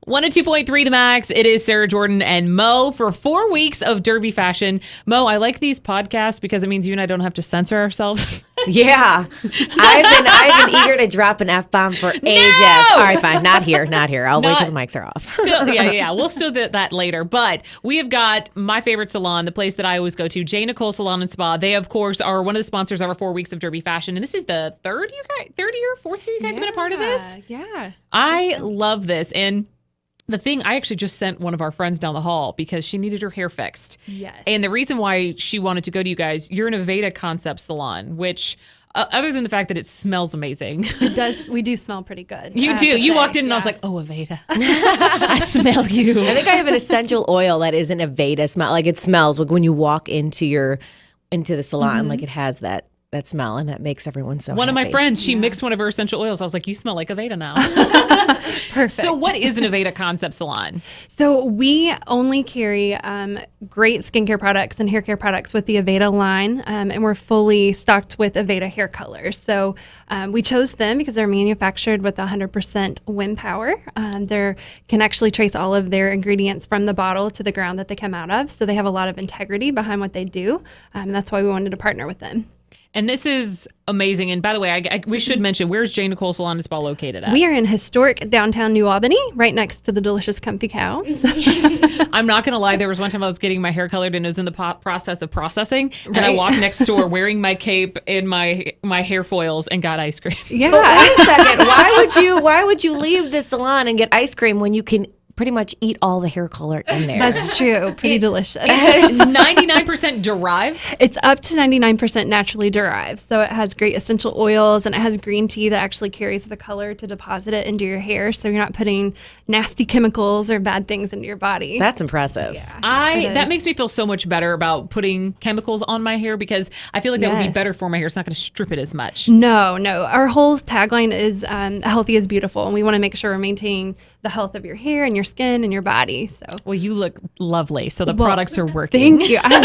102.3 The Max. It is Sarah Jordan and Mo for 4 weeks of Derby fashion. Mo, I like these podcasts because it means you and I don't have to censor ourselves. Yeah. I've been eager to drop an F-bomb for ages. No! All right, fine. Not here. I'll wait till the mics are off. Yeah. We'll still do that later. But we have got my favorite salon, the place that I always go to, J-Nicolle Salon and Spa. They, of course, are one of the sponsors of our 4 weeks of Derby fashion. And this is the third year, fourth year you guys have been a part of this? Yeah. I love this. And the thing, I actually just sent one of our friends down the hall because she needed her hair fixed. Yes. And the reason why she wanted to go to you guys, you're an Aveda concept salon, which other than the fact that it smells amazing. It does. We do smell pretty good. You do. You walked in and I was like, oh, Aveda. I smell you. I think I have an essential oil that isn't Aveda smell. Like it smells like when you walk into the salon, like it has that smell, and that makes everyone so One happy. of my friends, she mixed one of her essential oils. I was like, you smell like Aveda now. Perfect. So what is an Aveda concept salon? So we only carry great skincare products and hair care products with the Aveda line, and we're fully stocked with Aveda hair colors. So we chose them because they're manufactured with 100% wind power. They can actually trace all of their ingredients from the bottle to the ground that they come out of. So they have a lot of integrity behind what they do. And that's why we wanted to partner with them. And this is amazing. And by the way, we should mention, where's J-Nicolle Salon and Spa located at? We are in historic downtown New Albany, right next to the delicious Comfy Cow. Yes. I'm not going to lie. There was one time I was getting my hair colored and it was in the process of processing. And I walked next door wearing my cape and my hair foils and got ice cream. Yeah. But wait a second. Why would you leave the salon and get ice cream when you can pretty much eat all the hair color in there? That's true. Pretty delicious. It's 99% derived. It's up to 99% naturally derived. So it has great essential oils and it has green tea that actually carries the color to deposit it into your hair. So you're not putting nasty chemicals or bad things into your body. That's impressive. Yeah, That makes me feel so much better about putting chemicals on my hair because I feel like that would be better for my hair. It's not going to strip it as much. No. Our whole tagline is healthy is beautiful. And we want to make sure we're maintaining the health of your hair and your skin and your body. So well, you look lovely. So the products are working. Thank you. I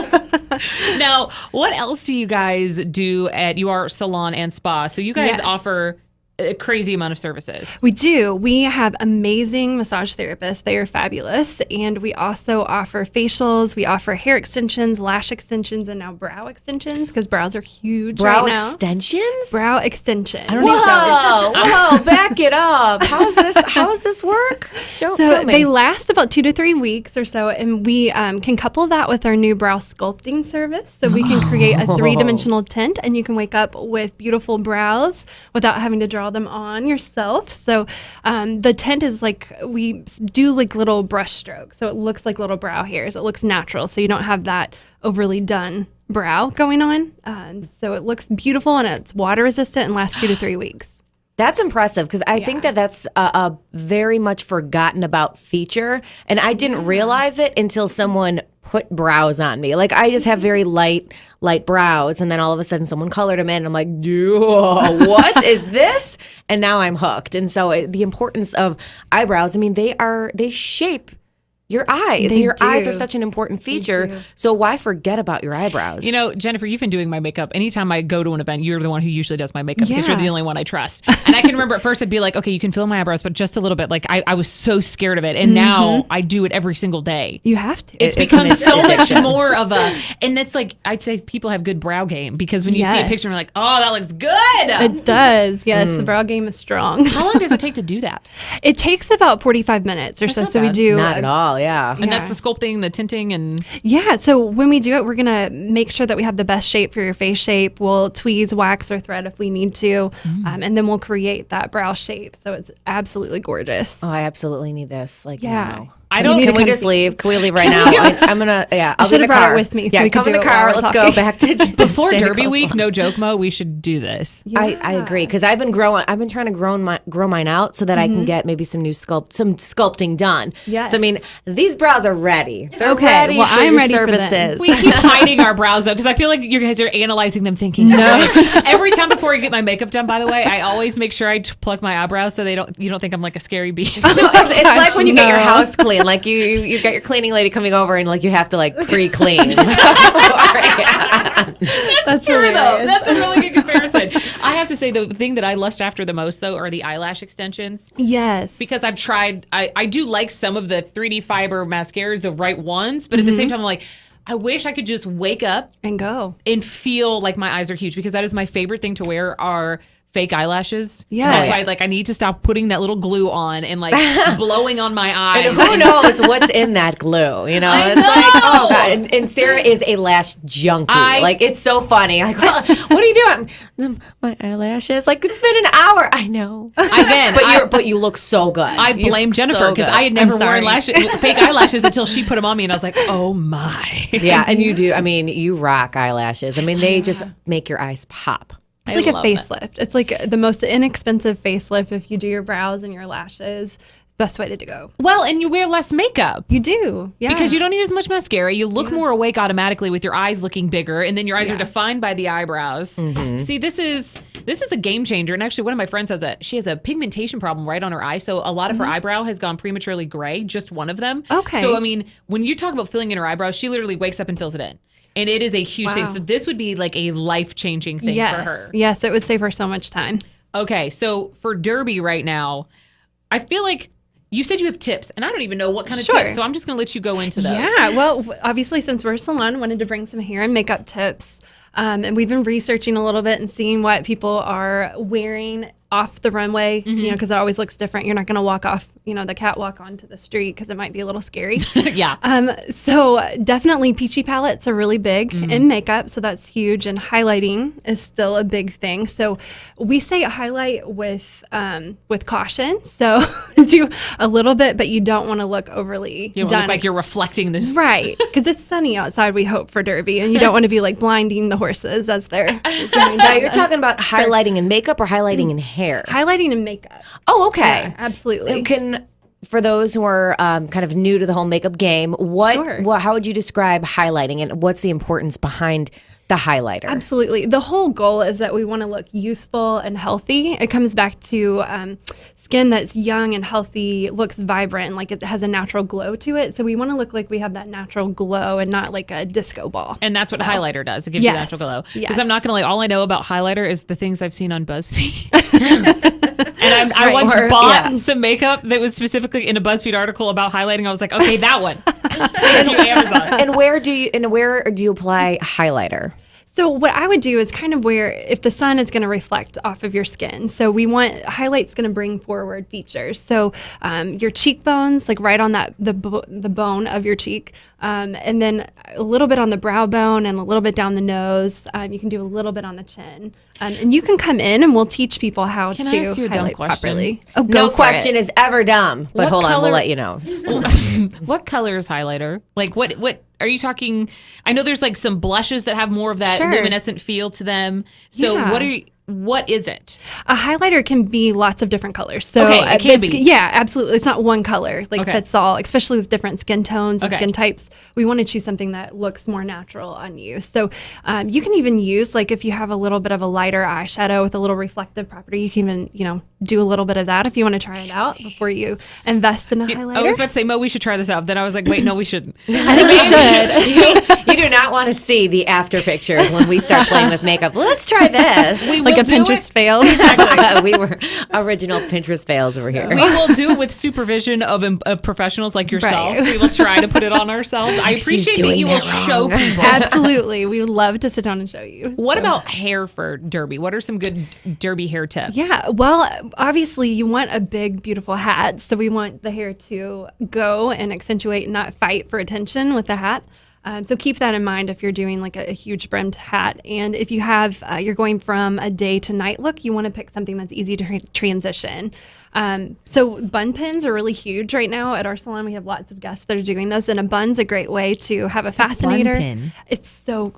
love you. Now, what else do you guys do at your salon and spa? So you guys offer a crazy amount of services. We do. We have amazing massage therapists. They are fabulous. And we also offer facials. We offer hair extensions, lash extensions, and now brow extensions because brows are huge right now. Brow extensions? Brow extensions. Whoa, back it up. How does this work? Tell me. They last about 2 to 3 weeks or so, and we can couple that with our new brow sculpting service. So we can create a 3-dimensional tint, and you can wake up with beautiful brows without having to draw them on yourself. So the tint is like, we do like little brush strokes. So it looks like little brow hairs. It looks natural. So you don't have that overly done brow going on. So it looks beautiful and it's water resistant and lasts 2 to 3 weeks. That's impressive because I think that's a very much forgotten about feature. And I didn't realize it until someone put brows on me. Like I just have very light brows. And then all of a sudden someone colored them in. And I'm like, what is this? And now I'm hooked. And so the importance of eyebrows, I mean, they shape your eyes. And your eyes are such an important feature. So why forget about your eyebrows? You know, Jennifer, you've been doing my makeup. Anytime I go to an event, you're the one who usually does my makeup because you're the only one I trust. And I can remember at first I'd be like, okay, you can fill my eyebrows, but just a little bit. Like I was so scared of it. And now I do it every single day. You have to. It's become so much more of and that's like, I'd say people have good brow game because when you see a picture, you're like, oh, that looks good. It does. Yes, the brow game is strong. How long does it take to do that? It takes about 45 minutes or so. So we do. Not at all. Yeah. And that's the sculpting, the tinting, and so when we do it, we're gonna make sure that we have the best shape for your face shape. We'll tweeze, wax, or thread if we need to, and then we'll create that brow shape. So it's absolutely gorgeous. Oh, I absolutely need this. Like now. I don't. Can we just leave? Can we leave right now? I'm gonna. Yeah, I'll should be in have the brought car it with me. Yeah, so come in the car. Let's go back to before Derby week. No joke, Mo. We should do this. Yeah. I agree because I've been trying to grow mine out so that I can get maybe some sculpting done. Yes. So I mean, these brows are ready. They're Okay, ready. well, for I'm your ready for them. services. We keep hiding our brows though because I feel like you guys are analyzing them, thinking. No. Every time before I get my makeup done, by the way, I always make sure I pluck my eyebrows so you don't think I'm like a scary beast. So it's like when you get your house clean. and like you've got your cleaning lady coming over, and like you have to like pre-clean. That's true, though. That's a really good comparison. I have to say, the thing that I lust after the most, though, are the eyelash extensions. Yes. Because I've tried, I do like some of the 3D fiber mascaras, the right ones, but at the same time, I'm like, I wish I could just wake up and go and feel like my eyes are huge, because that is my favorite thing to wear are fake eyelashes. Yes. That's why I need to stop putting that little glue on and like blowing on my eyes. And who knows what's in that glue? You know, I it's know. like, oh god. And Sarah is a lash junkie. Like it's so funny. Like, what are you doing? My eyelashes. Like it's been an hour. I know. But you look so good. I blame Jennifer because I had never worn fake eyelashes until she put them on me, and I was like, oh my. Yeah, and you do. I mean, you rock eyelashes. I mean, they just make your eyes pop. It's like a facelift. It's like the most inexpensive facelift if you do your brows and your lashes. Best way to go. Well, and you wear less makeup. You do, yeah. Because you don't need as much mascara. You look more awake automatically with your eyes looking bigger, and then your eyes are defined by the eyebrows. Mm-hmm. See, this is a game changer. And actually, one of my friends has a pigmentation problem right on her eye, so a lot of her eyebrow has gone prematurely gray. Just one of them. Okay. So I mean, when you talk about filling in her eyebrows, she literally wakes up and fills it in. And it is a huge thing. So this would be like a life-changing thing for her. Yes, it would save her so much time. Okay, so for Derby right now, I feel like you said you have tips, and I don't even know what kind of tips, so I'm just going to let you go into those. Yeah, well, obviously, since we're a salon, wanted to bring some hair and makeup tips. And we've been researching a little bit and seeing what people are wearing off the runway, you know, because it always looks different. You're not going to walk off, you know, the catwalk onto the street because it might be a little scary. Yeah. So definitely peachy palettes are really big in makeup. So that's huge. And highlighting is still a big thing. So we say highlight with caution. So do a little bit, but you don't want to look overly You don't look like you're reflecting this. Right. Because it's sunny outside, we hope, for Derby. And you don't want to be like blinding the horses as they're Now you're talking about highlighting in makeup or highlighting in hair? Highlighting and makeup. Oh, okay. Yeah, absolutely. For those who are kind of new to the whole makeup game, how would you describe highlighting, and what's the importance behind the highlighter? Absolutely. The whole goal is that we want to look youthful and healthy. It comes back to skin that's young and healthy, looks vibrant, and like it has a natural glow to it. So we want to look like we have that natural glow and not like a disco ball. And that's what highlighter does. It gives you the natural glow. Because I'm not going to lie, all I know about highlighter is the things I've seen on BuzzFeed. And I once bought some makeup that was specifically in a BuzzFeed article about highlighting. I was like, okay, that one. And where do you apply highlighter? So what I would do is kind of where if the sun is going to reflect off of your skin. So we want highlight's going to bring forward features. So your cheekbones, like right on the bone of your cheek, and then a little bit on the brow bone and a little bit down the nose. You can do a little bit on the chin. And you can come in and we'll teach people how to highlight properly. Oh, no question is ever dumb. But hold on, we'll let you know. What color is highlighter? Like what are you talking? I know there's like some blushes that have more of that luminescent feel to them. So what is it? A highlighter can be lots of different colors. So it can be. Yeah, absolutely. It's not one color fits all, especially with different skin tones and skin types. We want to choose something that looks more natural on you. So you can even use, like if you have a little bit of a lighter eyeshadow with a little reflective property, you can even, do a little bit of that if you want to try it out before you invest in a highlighter. I was about to say, Mo, we should try this out. Then I was like, wait, no, we shouldn't. I think we should. You do not want to see the after pictures when we start playing with makeup. Let's try this. Like a Pinterest fail. Exactly. We were original Pinterest fails over here. We will do it with supervision of professionals like yourself. Right. We will try to put it on ourselves. I appreciate that you will show people. Absolutely. We would love to sit down and show you. What about hair for Derby? What are some good Derby hair tips? Yeah, well, obviously you want a big, beautiful hat. So we want the hair to go and accentuate and not fight for attention with the hat. So keep that in mind if you're doing like a huge brimmed hat. And if you have, you're going from a day to night look, you want to pick something that's easy to transition. So bun pins are really huge right now at our salon. We have lots of guests that are doing those, and a bun's a great way to have a fascinator. Bun pin? It's so,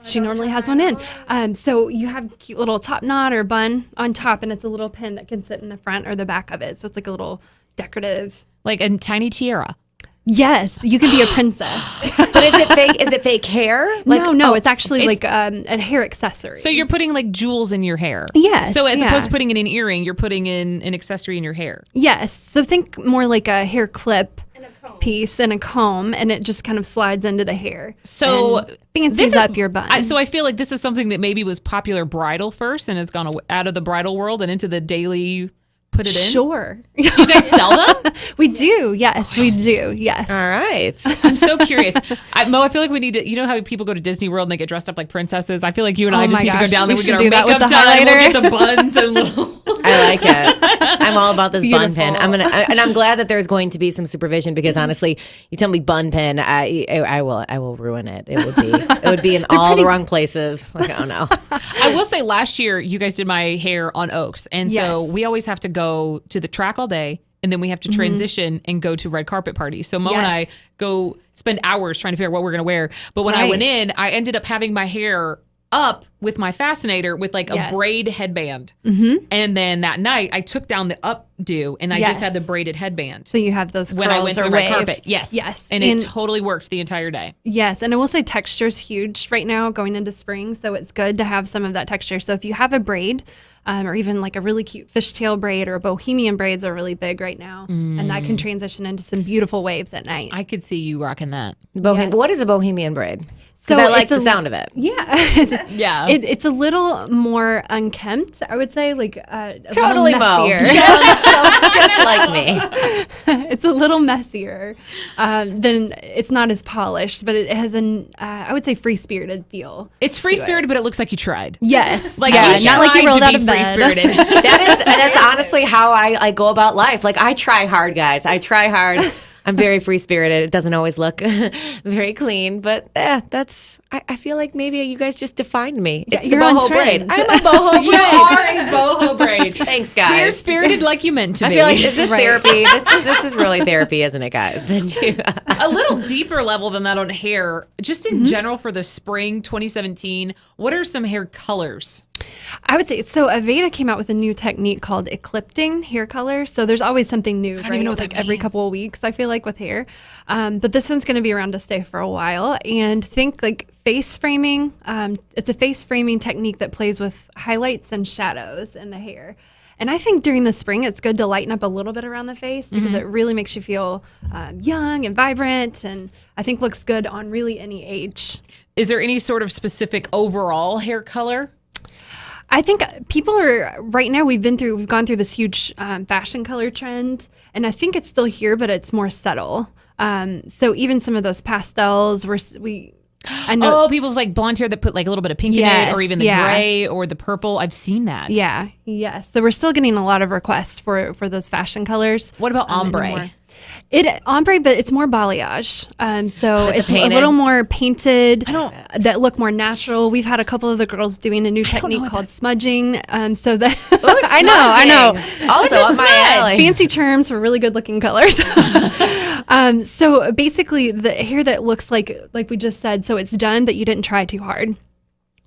she normally has one in. So you have a cute little top knot or bun on top, and it's a little pin that can sit in the front or the back of it. So it's like a little decorative. Like a tiny tiara. Yes, you can be a princess. But is it fake? Is it fake hair? No, it's actually like a hair accessory. So you're putting like jewels in your hair. Yes. So as opposed to putting in an earring, you're putting in an accessory in your hair. Yes. So think more like a hair clip piece and a comb, and it just kind of slides into the hair. So and fancies up your bun. So I feel like this is something that maybe was popular bridal first and has gone out of the bridal world and into the daily put it in. Sure. Do you guys sell them? We do. Yes, we do. Yes. All right. I'm so curious. Mo, I feel like we need to, you know how people go to Disney World and they get dressed up like princesses? I feel like you and I just need to go down there. We get our makeup done. We'll get the buns and little. I like it. I'm all about this bun Beautiful. pin. And I'm glad that there's going to be some supervision because honestly, you tell me bun pin, I will ruin it. It would be in all the wrong places. Like, oh no. I will say last year you guys did my hair on Oaks, and so we always have to go to the track all day, and then we have to transition and go to red carpet parties. So Mo and I go spend hours trying to figure out what we're going to wear. But when I went in, I ended up having my hair up with my fascinator with like a braid headband. And then that night I took down the updo and I just had the braided headband. So you have those curls when I went to the red wave. carpet. Yes. Yes. And it totally worked the entire day. Yes. And I will say texture's huge right now going into spring. So it's good to have some of that texture. So if you have a braid, or even like a really cute fishtail braid or a bohemian braids are really big right now. And that can transition into some beautiful waves at night. I could see you rocking that. What is a bohemian braid? Because So I like it's the sound of it. Yeah. Yeah. It's a little more unkempt, I would say, like Totally a Mo. little messier. Sounds just like me. It's a little messier. Then it's not as polished, but it has I would say free-spirited feel. It's free-spirited, but it looks like you tried. Yes. Like yeah, you not like you tried rolled to out be of bed. free-spirited. That's honestly how I go about life. Like I try hard, guys. I try hard. I'm very free spirited. It doesn't always look very clean, but I feel like maybe you guys just defined me. It's the you're on boho braid. trend. I'm a boho braid. You are a boho braid. Thanks, guys. Free-spirited like you meant to I be. feel like, is this therapy? This is really therapy, isn't it, guys? A little deeper level than that on hair. Just in general for the spring 2017, what are some hair colors? I would say so. Aveda came out with a new technique called eclipting hair color. So there's always something new, right? even know what like that every means. couple of weeks, I feel like with hair. But this one's going to be around to stay for a while. And think like face framing. It's a face framing technique that plays with highlights and shadows in the hair. And I think during the spring, it's good to lighten up a little bit around the face because it really makes you feel young and vibrant, and I think looks good on really any age. Is there any sort of specific overall hair color? I think people are right now. We've gone through this huge fashion color trend, and I think it's still here, but it's more subtle. So even some of those pastels, I know. Oh, people with like blonde hair that put like a little bit of pink in it, or even the gray or the purple. I've seen that. Yeah, yes. So we're still getting a lot of requests for those fashion colors. What about ombre? Ombre, but it's more balayage. So it's painted? a little more painted that look more natural. We've had a couple of the girls doing a new technique called smudging. So that I know. Also up my alley. Fancy terms for really good looking colors. So basically the hair that looks like we just said, so it's done, but you didn't try too hard.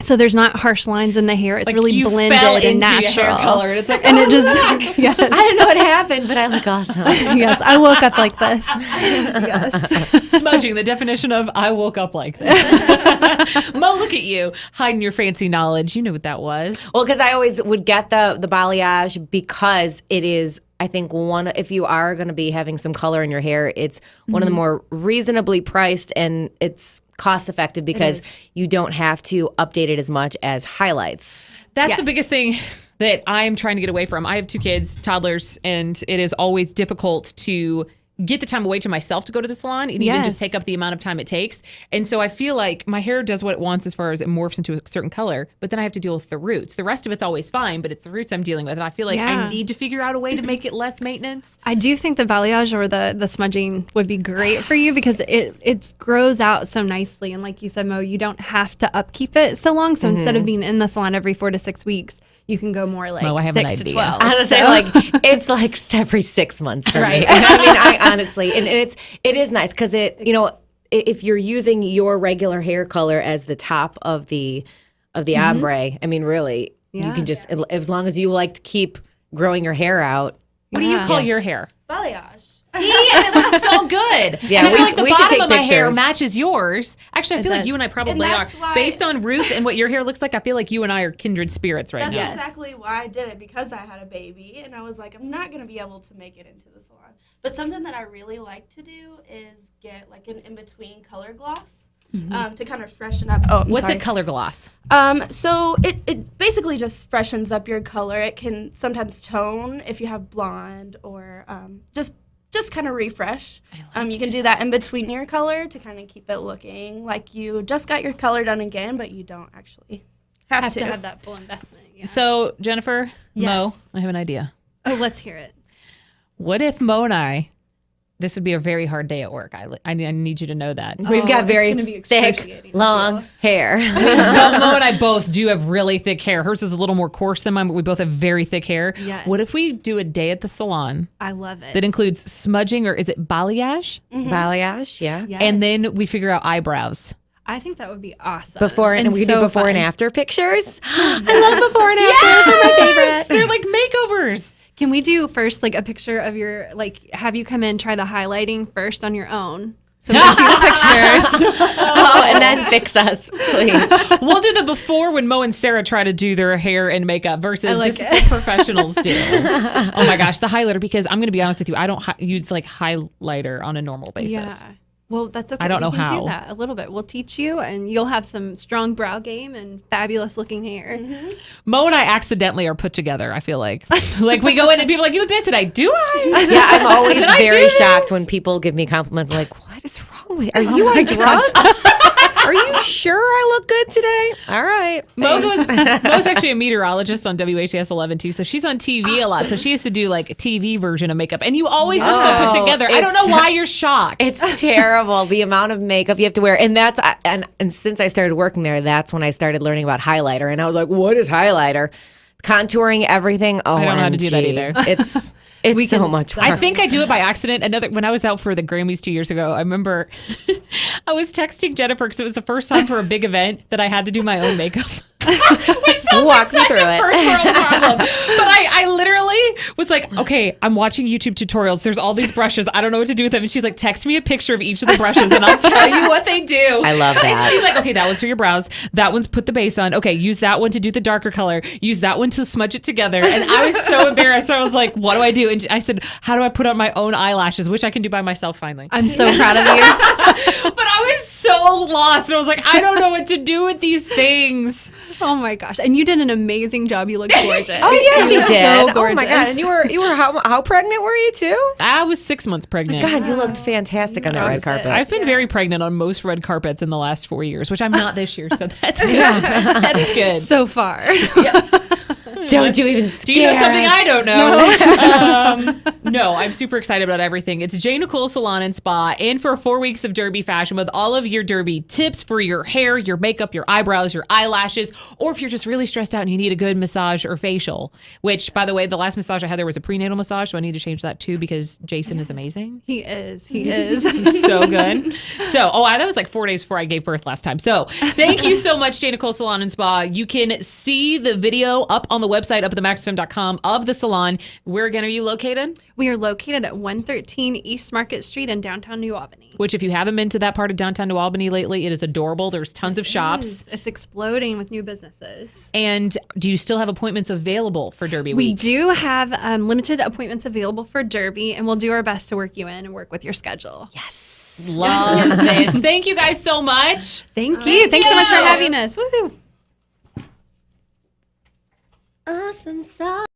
So there's not harsh lines in the hair. It's Like really you blended fell and into natural. your hair color, and it's like, and it just yes. I don't know what happened, but I look awesome. Yes, I woke up like this. Yes. smudging, the definition of I woke up like this. Mo, look at you hiding your fancy knowledge. You knew what that was. Well, because I always would get the balayage because it is, I think, if you are going to be having some color in your hair, it's one of the more reasonably priced, and it's cost effective because you don't have to update it as much as highlights. That's the biggest thing that I'm trying to get away from. I have 2 kids, toddlers, and it is always difficult to get the time away to myself to go to the salon and even just take up the amount of time it takes. And so I feel like my hair does what it wants as far as it morphs into a certain color, but then I have to deal with the roots. The rest of it's always fine, but it's the roots I'm dealing with. And I feel like I need to figure out a way to make it less maintenance. I do think the balayage or the smudging would be great for you because it grows out so nicely. And like you said, Mo, you don't have to upkeep it so long. So instead of being in the salon every 4 to 6 weeks, you can go more like Mo, I have 6 an to idea. 12. I was saying, like, it's like every 6 months for me. I mean, I honestly, and it is nice because if you're using your regular hair color as the top of the ombre, I mean, really, you can just, as long as you like to keep growing your hair out. What do you call your hair? Balayage. See, and it looks so good. Yeah, and I feel like the we should bottom take of my hair pictures. matches yours. Actually, I feel like does. you and I probably And are. that's why- Based on roots and what your hair looks like, I feel like you and I are kindred spirits right That's now. exactly why I did it, because I had a baby, and I was like, I'm not going to be able to make it into the salon. But something that I really like to do is get like an in-between color gloss to kind of freshen up. Oh, I'm What's sorry. a color gloss? So it basically just freshens up your color. It can sometimes tone if you have blonde or just kind of refresh. You can do that in between your color to kind of keep it looking like you just got your color done again, but you don't actually have to. have that full investment. Yeah. So, Jennifer, Mo, Yes. I have an idea. Oh, let's hear it. What if Mo and I, this would be a very hard day at work. I need you to know that. We've got it's very gonna be thick, excruciating, long hair. Mo and I both do have really thick hair. Hers is a little more coarse than mine, but we both have very thick hair. Yes. What if we do a day at the salon I love it. that includes smudging, or is it balayage? Balayage, yeah. Yes. And then we figure out eyebrows. I think that would be awesome. Before and we do so before and fun. after pictures. I love before and after. They're my favorite. They're like makeovers. Can we do first like a picture of your, like, have you come in, try the highlighting first on your own? So we can see the pictures. Oh, and then fix us, please. We'll do the before when Mo and Sarah try to do their hair and makeup versus like this is it. what professionals do. Oh my gosh, the highlighter, because I'm going to be honest with you, I don't use like highlighter on a normal basis. Yeah. Well, that's okay. I don't We know can how. do that a little bit. We'll teach you, and you'll have some strong brow game and fabulous looking hair. Mo and I accidentally are put together, I feel like. Like we go in and people are like, you look nice today. Do I? Yeah, I'm always Did I do very this? shocked when people give me compliments. I'm like, what is wrong with you? Are you my on drugs? Are you sure I look good today? All right. Mo's actually a meteorologist on WHS 11 too, so she's on TV a lot. So she has to do like a TV version of makeup, and you always look so put Oh, together. I don't know it's- why you're shocked. It's terrible, the amount of makeup you have to wear. And that's and since I started working there, that's when I started learning about highlighter. And I was like, what is highlighter? Contouring everything. Oh, I don't know how to do that either. It's so much work. I think I do it by accident. When I was out for the Grammys 2 years ago, I remember I was texting Jennifer because it was the first time for a big event that I had to do my own makeup. Which sounds Walk me like such through a it. first world problem. But I literally was like, okay, I'm watching YouTube tutorials. There's all these brushes. I don't know what to do with them. And she's like, text me a picture of each of the brushes and I'll tell you what they do. I love And that. she's like, okay, that one's for your brows. That one's put the base on. Okay, use that one to do the darker color. Use that one to smudge it together. And I was so embarrassed. So I was like, what do I do? And I said, how do I put on my own eyelashes, which I can do by myself finally. I'm so proud of you. But I was so lost. And I was like, I don't know what to do with these things. Oh my gosh. And you did an amazing job. You look gorgeous. Oh yeah, she You look did. So Oh my god! gorgeous. And you were how pregnant were you too? I was 6 months pregnant. God, you looked fantastic on that red carpet. I've been very pregnant on most red carpets in the last 4 years, which I'm not this year, so that's good. That's good. So far. Don't you even scare Do you know something us. I don't know? No, I'm super excited about everything. It's J-Nicolle Salon and Spa, and for 4 weeks of Derby fashion with all of your Derby tips for your hair, your makeup, your eyebrows, your eyelashes, or if you're just really stressed out and you need a good massage or facial, which, by the way, the last massage I had there was a prenatal massage, so I need to change that too because Jason is amazing. He is. He is. He's so good. So, that was like 4 days before I gave birth last time. So, thank you so much, J-Nicolle Salon and Spa. You can see the video up on the website, up at themaxfm.com of the salon. Where again are you located? We are located at 113 East Market Street in downtown New Albany. Which, if you haven't been to that part of downtown New Albany lately, it is adorable. There's tons of shops. It's exploding with new businesses. And do you still have appointments available for Derby We Week? do have limited appointments available for Derby, and we'll do our best to work you in and work with your schedule. Yes. Love this. Thank you guys so much. Thank you. Thanks so much for having us. Woohoo. Awesome sauce.